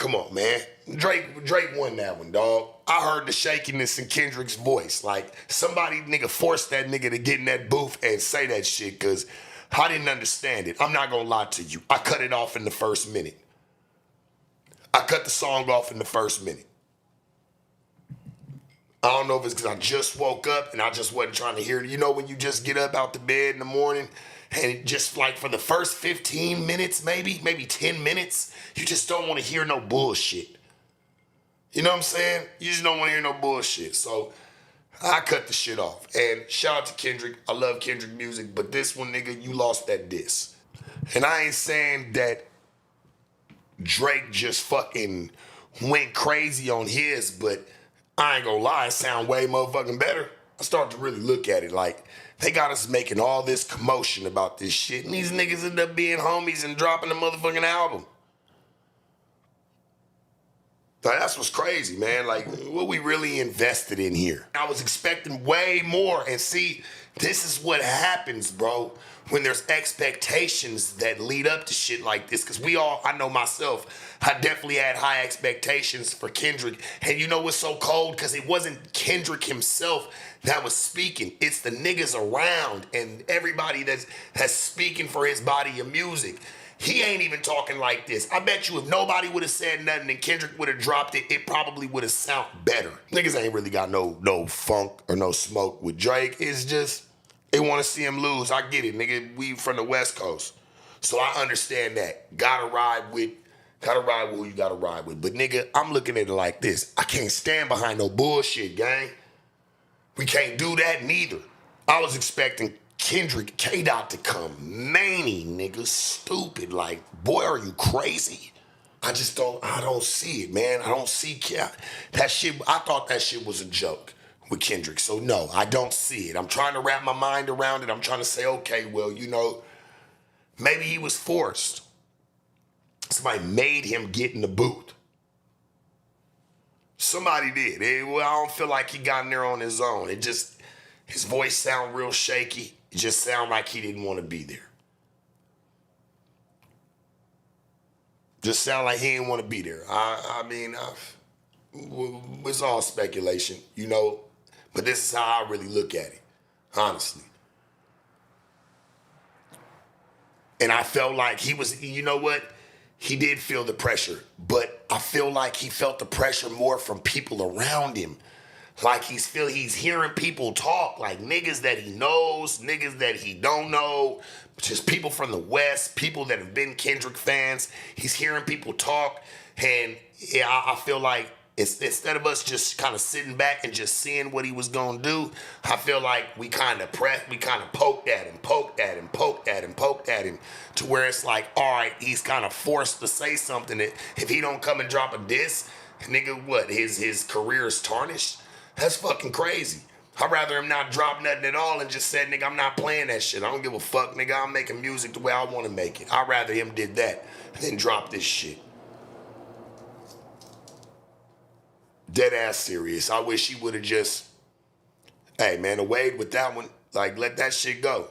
Come on, man. Drake won that one, dog. I heard the shakiness in Kendrick's voice. Like, somebody, nigga, forced that nigga to get in that booth and say that shit, because I didn't understand it. I'm not gonna lie to you. I cut it off in the first minute. I cut the song off in the first minute. I don't know if it's because I just woke up and I just wasn't trying to hear it. You know when you just get up out the bed in the morning and it just like for the first 15 minutes, maybe 10 minutes, you just don't want to hear no bullshit. You know what I'm saying? You just don't want to hear no bullshit. So I cut the shit off. And shout out to Kendrick. I love Kendrick music, but this one, nigga, you lost that diss. And I ain't saying that Drake just fucking went crazy on his, but I ain't gonna lie, it sound way motherfucking better. I start to really look at it like they got us making all this commotion about this shit, and these niggas end up being homies and dropping the motherfucking album. Like, that's what's crazy, man. Like, what we really invested in here. I was expecting way more, and see, this is what happens, bro, when there's expectations that lead up to shit like this. Because I know myself, I definitely had high expectations for Kendrick. And you know what's so cold? Because it wasn't Kendrick himself that was speaking. It's the niggas around and everybody that's speaking for his body of music. He ain't even talking like this. I bet you if nobody would have said nothing and Kendrick would have dropped it, it probably would have sounded better. Niggas ain't really got no funk or no smoke with Drake. It's just, they want to see him lose. I get it, nigga. We from the West Coast. So I understand that. Gotta ride with who you gotta ride with. But nigga, I'm looking at it like this. I can't stand behind no bullshit, gang. We can't do that neither. I was expecting Kendrick K-Dot to come manny, nigga, stupid. Like, boy, are you crazy? I don't see it, man. I don't see that shit. I thought that shit was a joke with Kendrick. So no, I don't see it. I'm trying to wrap my mind around it. I'm trying to say, okay, well, you know, maybe he was forced. Somebody made him get in the booth. Somebody did. Well, I don't feel like he got in there on his own. His voice sound real shaky. It just sound like he didn't want to be there. Just sound like he didn't want to be there. I mean, it's all speculation, you know, but this is how I really look at it, honestly. And I felt like he was, you know what? He did feel the pressure, but I feel like he felt the pressure more from people around him. Like he's hearing people talk, like niggas that he knows, niggas that he don't know, just people from the West, people that have been Kendrick fans. He's hearing people talk, and yeah, I feel like instead of us just kind of sitting back and just seeing what he was gonna do, I feel like we kind of poked at him, to where it's like, all right, he's kind of forced to say something that if he don't come and drop a diss, nigga, what, his career is tarnished? That's fucking crazy. I'd rather him not drop nothing at all and just said, nigga, I'm not playing that shit. I don't give a fuck, nigga. I'm making music the way I want to make it. I'd rather him did that than drop this shit. Dead ass serious. I wish he would have just, hey, man, away with that one. Like, let that shit go.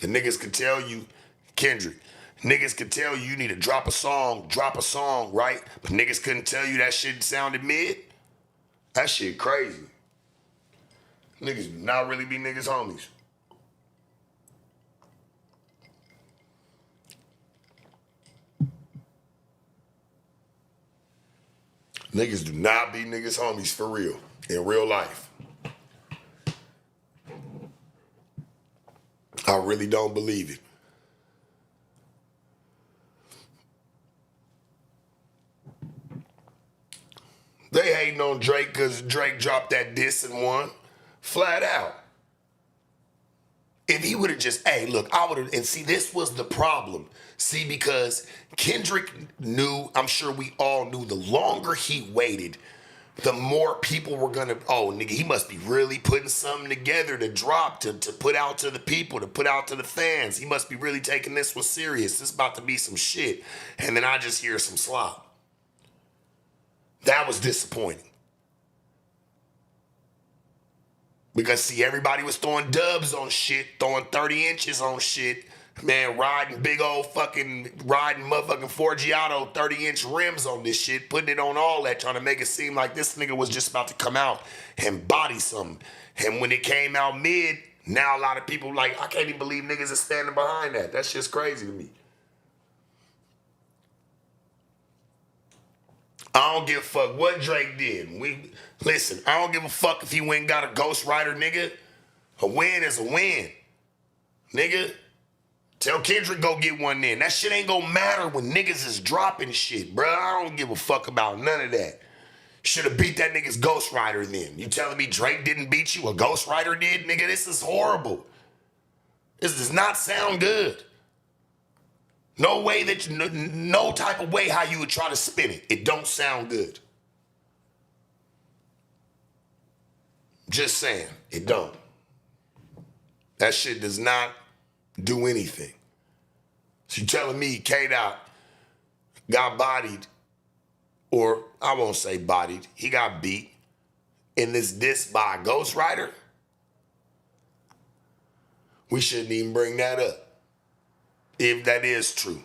The niggas could tell you, Kendrick, niggas could tell you need to drop a song, right? But niggas couldn't tell you that shit sounded mid. That shit crazy. Niggas do not really be niggas homies. Niggas do not be niggas homies for real, in real life. I really don't believe it. They hating on Drake because Drake dropped that diss and won. Flat out. If he would have just, hey, look, I would have, and see, this was the problem. See, because Kendrick knew, I'm sure we all knew, the longer he waited, the more people were gonna, oh, nigga, he must be really putting something together to drop, to put out to the people, to put out to the fans. He must be really taking this one serious. This is about to be some shit. And then I just hear some slop. That was disappointing. Because, see, everybody was throwing dubs on shit, throwing 30 inches on shit. Man, riding motherfucking Forgiato 30-inch rims on this shit, putting it on all that, trying to make it seem like this nigga was just about to come out and body something. And when it came out mid, now a lot of people like, I can't even believe niggas are standing behind that. That's just crazy to me. I don't give a fuck what Drake did. Listen, I don't give a fuck if he went and got a ghostwriter, nigga. A win is a win. Nigga, tell Kendrick go get one in. That shit ain't gonna matter when niggas is dropping shit, bro. I don't give a fuck about none of that. Should have beat that nigga's ghostwriter then. You telling me Drake didn't beat you? A ghostwriter did? Nigga, this is horrible. This does not sound good. No way that no type of way how you would try to spin it. It don't sound good. Just saying, it don't. That shit does not do anything. So you telling me K-Dot got bodied, or I won't say bodied, he got beat in this diss by a ghostwriter? We shouldn't even bring that up. If that is true,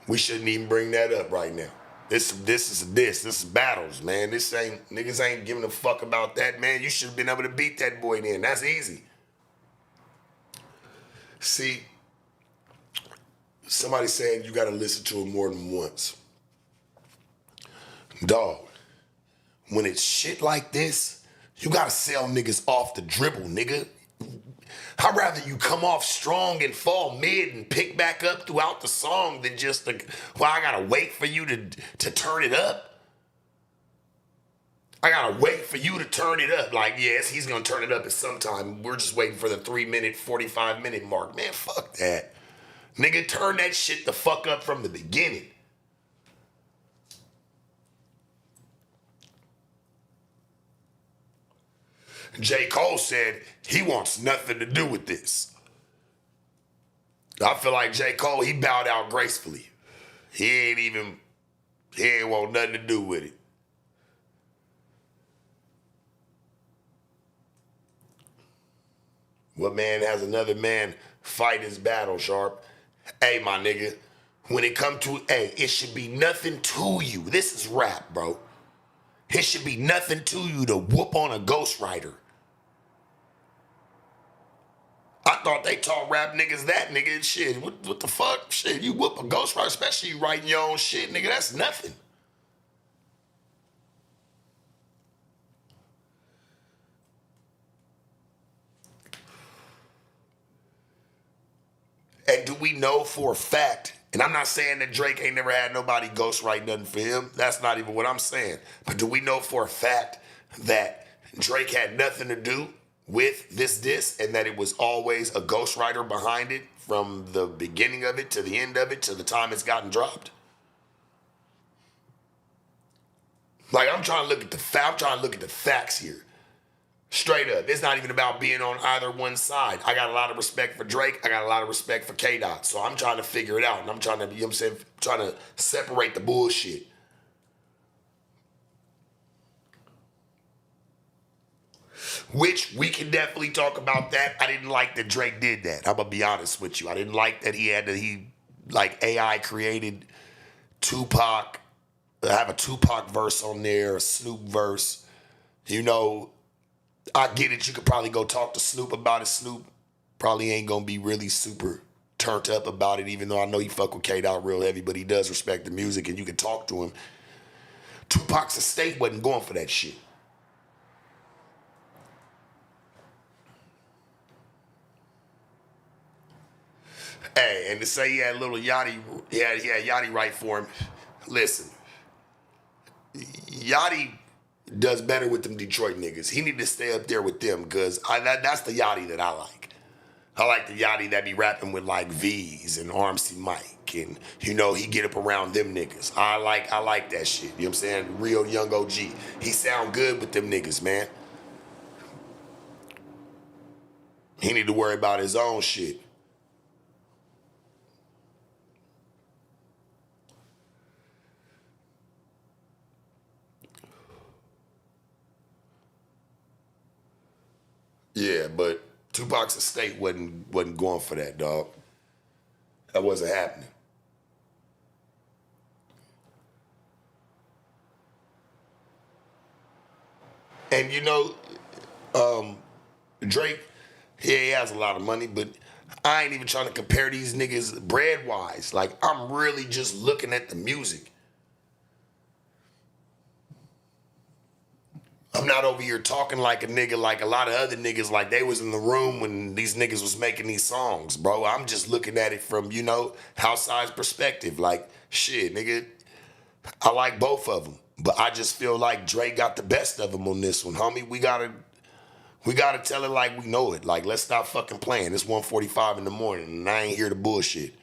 we shouldn't even bring that up right now. This is battles, man. Niggas ain't giving a fuck about that, man. You should have been able to beat that boy then. That's easy. See, somebody saying you gotta listen to it more than once. Dog, when it's shit like this, you gotta sell niggas off the dribble, nigga. I'd rather you come off strong and fall mid and pick back up throughout the song than just I gotta wait for you to turn it up. I gotta wait for you to turn it up. Like, yes, he's gonna turn it up at some time. We're just waiting for the 3-minute, 45-minute mark. Man, fuck that. Nigga, turn that shit the fuck up from the beginning. J. Cole said he wants nothing to do with this. I feel like J. Cole, he bowed out gracefully. He ain't want nothing to do with it. What man has another man fight his battle, Sharp? Hey, my nigga, when it come to, it should be nothing to you. This is rap, bro. It should be nothing to you to whoop on a ghostwriter. I thought they taught rap niggas that, nigga. Shit, what the fuck? Shit, you whoop a ghostwriter, especially you writing your own shit, nigga. That's nothing. And do we know for a fact, and I'm not saying that Drake ain't never had nobody ghostwrite nothing for him. That's not even what I'm saying. But do we know for a fact that Drake had nothing to do with this diss and that it was always a ghostwriter behind it from the beginning of it to the end of it to the time it's gotten dropped? Like, I'm trying to look at the facts here. Straight up. It's not even about being on either one side. I got a lot of respect for Drake. I got a lot of respect for K-Dot. So I'm trying to figure it out. And I'm trying to, you know what I'm saying, trying to separate the bullshit. Which we can definitely talk about that. I didn't like that Drake did that. I'm going to be honest with you. I didn't like that he AI created Tupac, have a Tupac verse on there, a Snoop verse. You know, I get it. You could probably go talk to Snoop about it. Snoop probably ain't going to be really super turned up about it, even though I know he fuck with K-Dot real heavy, but he does respect the music and you can talk to him. Tupac's estate wasn't going for that shit. Hey, and to say he had little Yachty, he had Yachty write for him. Listen, Yachty does better with them Detroit niggas. He need to stay up there with them because that's the Yachty that I like. I like the Yachty that be rapping with like V's and Armsy Mike, and you know he get up around them niggas. I like that shit. You know what I'm saying? Real young OG. He sound good with them niggas, man. He need to worry about his own shit. Yeah, but Tupac's estate wasn't going for that, dog. That wasn't happening. And you know, Drake, yeah, he has a lot of money, but I ain't even trying to compare these niggas bread wise. Like, I'm really just looking at the music. I'm not over here talking like a nigga, like a lot of other niggas, like they was in the room when these niggas was making these songs, bro. I'm just looking at it from, you know, outside perspective. Like, shit, nigga, I like both of them. But I just feel like Drake got the best of them on this one, homie. We gotta tell it like we know it. Like, let's stop fucking playing. It's 1:45 in the morning and I ain't here to bullshit.